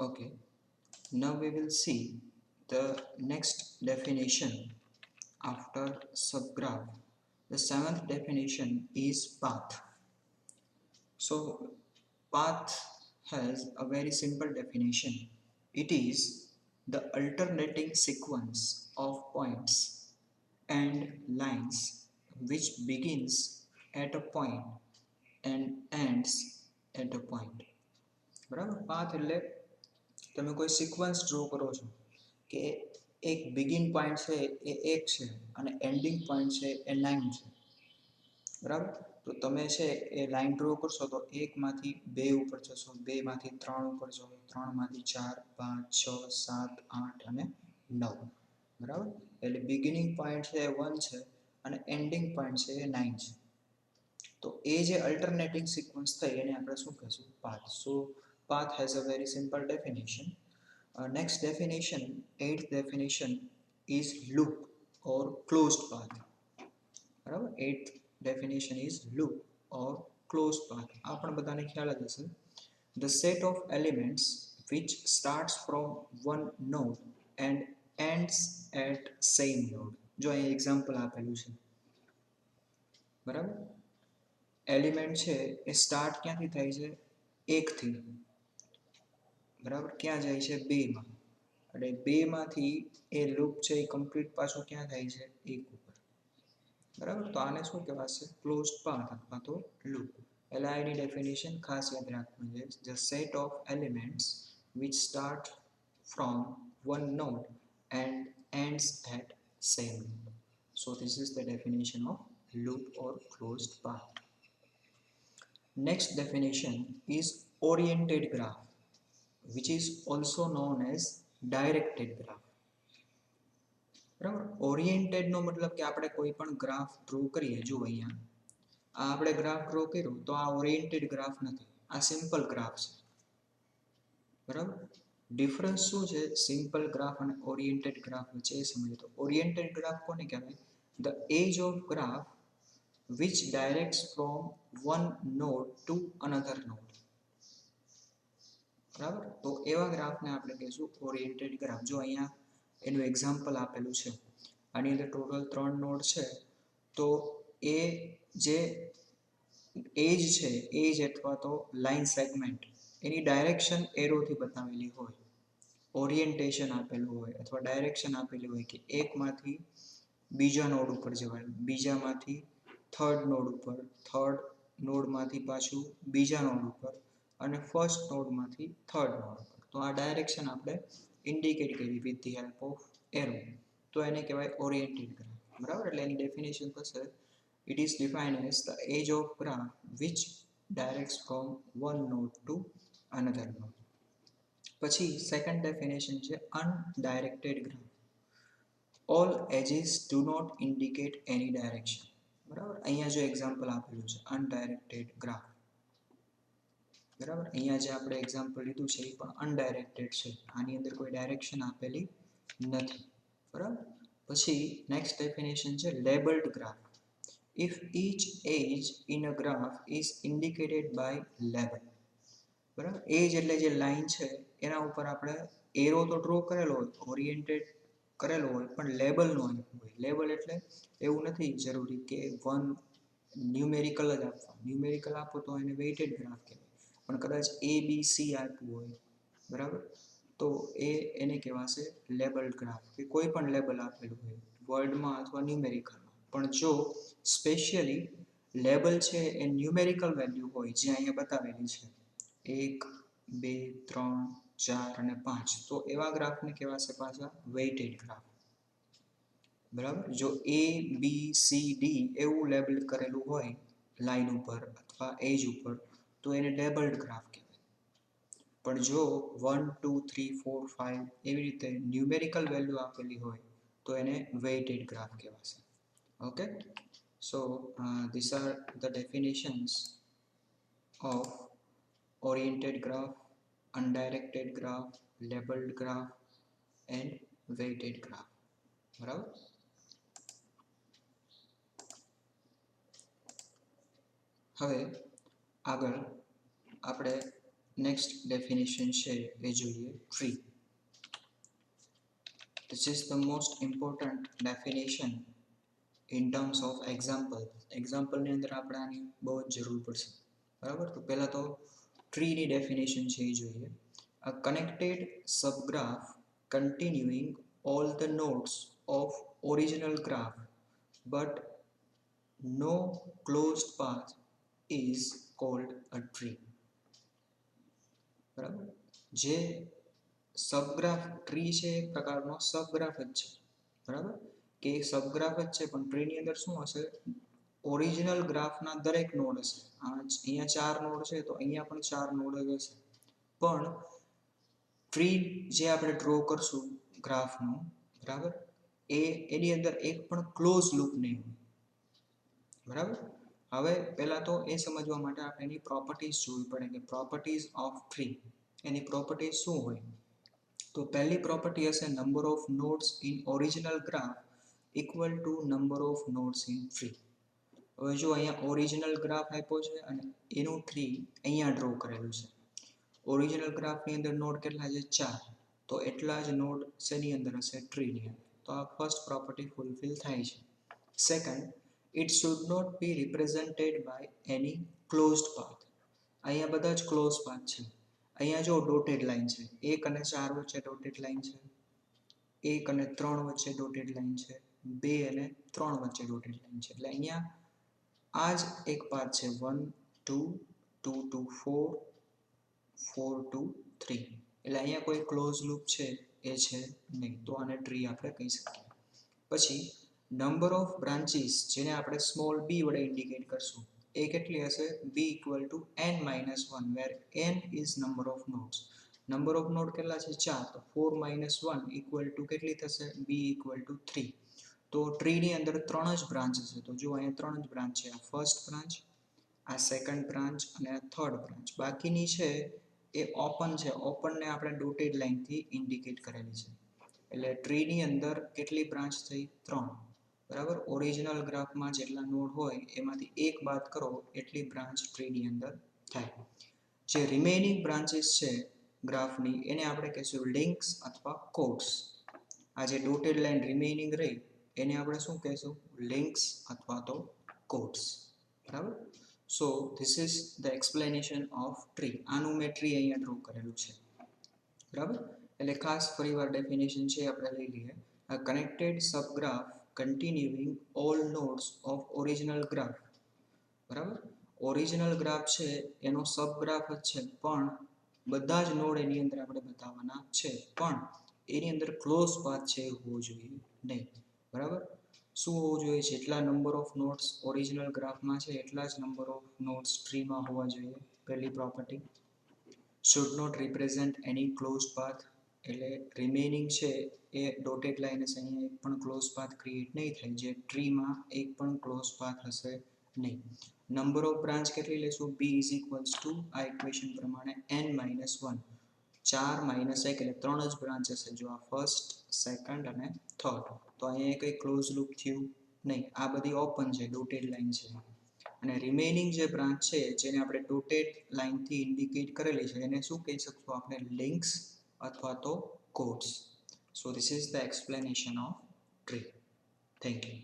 Okay, now we will see the next definition after subgraph. The seventh definition is path. So, path has a very simple definition. It is the alternating sequence of points and lines which begins at a point and ends at a point. બરાબર path એટલે તમે કોઈ sequence draw કરો છો કે એક begin point છે એ 1 છે અને એન્ડિંગ પોઈન્ટ છે એ 9 છે. બરાબર, તો તમે છે એ લાઈન ડ્રો કરશો તો 1 માંથી 2 ઉપર જશો, 2 માંથી 3 ઉપર જશો, 3 માંથી 4, 5, 6, 7, 8 અને 9. બરાબર, એટલે બિગિનિંગ પોઈન્ટ છે એ 1 છે અને એન્ડિંગ પોઈન્ટ છે એ 9 છે. તો એ જે અલ્ટરનેટિંગ સિક્વન્સ થઈ એને આપણે શું કહીશું? Path. So path has a very simple definition. Next definition, eighth definition is loop or closed path. બરાબર, eighth definition is loop or closed path. આ પણ બધાને ખ્યાલ જ હશે. The set of elements which starts from one node and ends at same node. જો અહીં example આપેલું છે. બરાબર, એલિમેન્ટ છે એ સ્ટાર્ટ ક્યાંથી થાય છે? 1 થી. બરાબર, ક્યાં જાય છે? 2 માં. એટલે 2 માંથી એ લૂપ છે એ કમ્પ્લીટ પાછું ક્યાં થાય છે? 1 ઉપર. બરાબર, તો આને શું કહેવાશે? ક્લોઝડ પાથ અથવા તો લૂપ. એટલે આની ડેફિનેશન ખાસ યાદ રાખવાની છે. The set of elements which start from one node and ends at same node. So this is the definition of loop or closed path. Next definition is oriented graph, which is also known as directed graph. બરાબર, oriented નો મતલબ કે આપણે કોઈ પણ graph draw કરીએ. જો અહીંયા આ આપણે ગ્રાફ ડ્રો કર્યો તો આ ઓરિએન્ટેડ ગ્રાફ નથી, આ સિમ્પલ ગ્રાફ છે. બરાબર, ડિફરન્સ શું છે સિમ્પલ ગ્રાફ અને ઓરિએન્ટેડ ગ્રાફ વચ્ચે એ સમજીએ. તો ઓરિએન્ટેડ ગ્રાફ કોને કહેવાય? The edge of graph which directs from one node to another node. બરાબર, તો એવા ગ્રાફને આપણે કહીશું ઓરિએન્ટેડ ગ્રાફ. જો અહીંયા એનું એક્ઝામ્પલ આપેલું છે. આની અંદર ટોટલ 3 નોડ છે. તો એ જે એજ છે, એજ અથવા તો લાઇન સેગમેન્ટ, એની ડાયરેક્શન એરોથી બતાવેલી હોય, ઓરિએન્ટેશન આપેલું હોય અથવા ડાયરેક્શન આપેલી હોય કે એકમાંથી બીજા નોડ ઉપર જવાય, બીજામાંથી થર્ડ નોડ ઉપર, થર્ડ નોડમાંથી પાછું બીજા નોડ ઉપર અને ફર્સ્ટ નોડમાંથી થર્ડ નોડ ઉપર. તો આ ડાયરેક્શન આપણે ઇન્ડિકેટ કરી with the help of arrow, તો એને કહેવાય ઓરિએન્ટેડ ગ્રાફ. બરાબર, એટલે એની ડેફિનેશન થશે it is defined as the edge of graph which directs from one node to another node. પછી સેકન્ડ ડેફિનેશન છે undirected graph. All edges do not indicate any direction. બરાબર, અહીંયા જો એક્ઝામ્પલ આપેલું છે અનડાયરેક્ટેડ ગ્રાફ. બરાબર, અહીંયા જે આપણે એક્ઝામ્પલ લીધું છે એ પણ અનડાયરેક્ટેડ છે, આની અંદર કોઈ ડાયરેક્શન આપેલી નથી. બરાબર, પછી નેક્સ્ટ ડેફિનેશન છે labelled graph. If each edge in a graph is indicated by label. બરાબર, એજ એટલે જે લાઈન છે એના ઉપર આપણે એરો તો ડ્રો કરેલો હોય, ઓરિએન્ટેડ કરેલો હોય, પણ લેબલ નો આપ્યું હોય. લેબલ એટલે એવું નથી જરૂરી કે વન ન્યુમેરિકલ જ આપવા. ન્યુમેરિકલ આપો તો એને વેઇટેડ ગ્રાફ કહેવાય, પણ કદાચ એ બી સી આપ્યું હોય, બરાબર, તો એને કહેવાશે લેબલ્ડ ગ્રાફ, કે કોઈ પણ લેબલ આપેલું હોય વર્ડમાં અથવા ન્યુમેરિકલમાં. પણ જો સ્પેશિયલી લેબલ છે એ ન્યુમેરિકલ વેલ્યુ હોય, જે અહીંયા બતાવેલી છે 1, 2, 3, 4 અને 5, તો એવા ગ્રાફને કહેવાશે પાછા વેઇટેડ ગ્રાફ. બરાબર, જો એ બી સી ડી એવું લેબલ કરેલું હોય લાઈન ઉપર અથવા એજ ઉપર તો એને લેબલ્ડ ગ્રાફ કહેવાય. પણ જો 1, 2, 3, 4, 5 એવી રીતે ન્યુમેરિકલ વેલ્યુ આપેલી હોય તો એને વેઇટેડ ગ્રાફ કહેવાશે. Okay, so these are the definitions of oriented graph, undirected graph, labeled graph and weighted graph. બરાબર, હવે આગળ આપણે નેક્સ્ટ ડેફિનેશન છે એ જોઈએ tree. This is the most important definition in terms of example. એક્ઝામ્પલની અંદર આપણે આની બહુ જ જરૂર પડશે, બરાબર. તો પહેલા તો ટ્રીની ડેફિનેશન છે એ જોઈએ. A connected subgraph continuing all the nodes of original graph but no closed path is called a tree. બરાબર. જે સબગ્રાફ ટ્રી છે એક પ્રકારનો સબગ્રાફ જ છે, બરાબર, કે સબગ્રાફ જ છે પણ ટ્રીની અંદર શું હશે, ઓરિજિનલ ગ્રાફના દરેક નોડ હશે. અહીંયા 4 નોડ છે તો અહીંયા પણ 4 નોડ જ હશે, પણ ટ્રી જે આપણે ડ્રો કરશું ગ્રાફનું, બરાબર, એની અંદર એક પણ ક્લોઝ લૂપ નહીં હોય, બરાબર. હવે પહેલા તો એ સમજવા માટે આપણે એની પ્રોપર્ટીઝ જોવી પડે કે properties of tree, any properties શું હોય. તો પહેલી પ્રોપર્ટી હશે number of nodes in original graph equal to number of nodes in tree. હવે જો અહીંયા ઓરિજિનલ ગ્રાફ આપ્યો છે અને એનું ટ્રી અહીંયા ડ્રો કરેલું છે. ઓરિજિનલ ગ્રાફની અંદર નોડ કેટલા છે, 4, તો એટલા જ નોડ શેની અંદર હશે, ટ્રીની અંદર. તો આ ફર્સ્ટ પ્રોપર્ટી ફૂલફિલ થાય છે. Second, it should not be represented by any closed path. અહીંયા બધા જ ક્લોઝ પાથ છે. અહીંયા જો ડોટેડ લાઈન છે, 1 અને 4 વચ્ચે ડોટેડ લાઈન છે, 1 અને 3 વચ્ચે ડોટેડ લાઈન છે, 2 અને 3 વચ્ચે ડોટેડ લાઈન છે. એટલે અહીંયા આ જ એક પાથ છે 1 2 2 2 4 4 2 3. એટલે અહીંયા કોઈ ક્લોઝ લૂપ છે એ છે નહીં, તો આને ટ્રી આપણે કહી શકીએ. પછી નંબર ઓફ બ્રાન્ચીસ, જેને આપણે સ્મોલ b વડે ઇન્ડિકેટ કરશું, એ કેટલી હશે, b equal to n-1, where n is number of nodes. Number of node કેટલા છે, 4, તો 4 - 1 ઇક્વલ ટુ કેટલી થશે, b ઇક્વલ ટુ 3. તો ટ્રીની અંદર 3 જ બ્રાન્ચ હશે. તો જો અહીંયા 3 જ બ્રાન્ચ છે, આ ફર્સ્ટ બ્રાન્ચ, આ સેકન્ડ બ્રાન્ચ અને આ થર્ડ બ્રાન્ચ. બાકીની છે એ ઓપન છે, ઓપનને આપણે ડોટેડ લાઇનથી ઇન્ડિકેટ કરેલી છે. એટલે ટ્રીની અંદર કેટલી બ્રાન્ચ થઈ, 3, બરાબર. ઓરિજિનલ ગ્રાફમાં જેટલા નોડ હોય એમાંથી એક બાદ કરો એટલી બ્રાન્ચ ટ્રીની અંદર થાય. જે રિમેઇનિંગ બ્રાન્ચીસ છે ગ્રાફની એને આપણે કહીશું લિંક્સ અથવા કોડ્સ. આ જે ડોટેડ લાઇન રિમેઇનિંગ રહી એને આપણે શું કહીશું, લિંક્સ અથવા તો કોડ્સ, બરાબર. So this is the explanation of tree. આનું મેં ટ્રી અહીંયા ડ્રો કરેલું છે, બરાબર. એટલે ખાસ ફરીવાર ડેફિનેશન છે આપણે લઈ લઈએ. A connected subgraph continuing all nodes of original graph, બરાબર. ઓરિજિનલ ગ્રાફ છે એનો સબગ્રાફ જ છે, પણ બધા જ નોડ એની અંદર આપણે બતાવવાના છે, પણ એની અંદર ક્લોઝ પાથ છે એ હોવો જોઈએ નહીં, બરાબર. શું હોવું જોઈએ, જેટલા નંબર ઓફ નોડ્સ ઓરિજિનલ ગ્રાફમાં છે એટલા જ નંબર ઓફ નોડ્સ ટ્રીમાં હોવા જોઈએ. પહેલી property. should not represent any closed path, એટલે રિમેઇનિંગ છે એ ડોટેડ લાઇન હશે, અહીંયા એક પણ ક્લોઝ પાથ ક્રિએટ નહીં થાય, જે ટ્રીમાં એક પણ ક્લોઝ પાથ હશે નહીં. નંબર ઓફ બ્રાન્ચ કેટલી લેશું, b ઇઝ ઇક્વલ્સ ટુ આ ઇક્વેશન પ્રમાણે n-1, 4 - 1 એટલે 3 જ બ્રાન્ચ હશે, જો આ ફર્સ્ટ, સેકન્ડ અને થર્ડ. તો અહીંયા કંઈ ક્લોઝ લૂપ થયું નહીં, આ બધી ઓપન છે, ડોટેડ લાઇન છે. અને રિમેઇનિંગ જે બ્રાન્ચ છે જેને આપણે ડોટેડ લાઇનથી ઇન્ડિકેટ કરેલી છે એને શું કહી શકશું આપણે, લિંક્સ અથવા તો codes. So this is the explanation of tree. Thank you.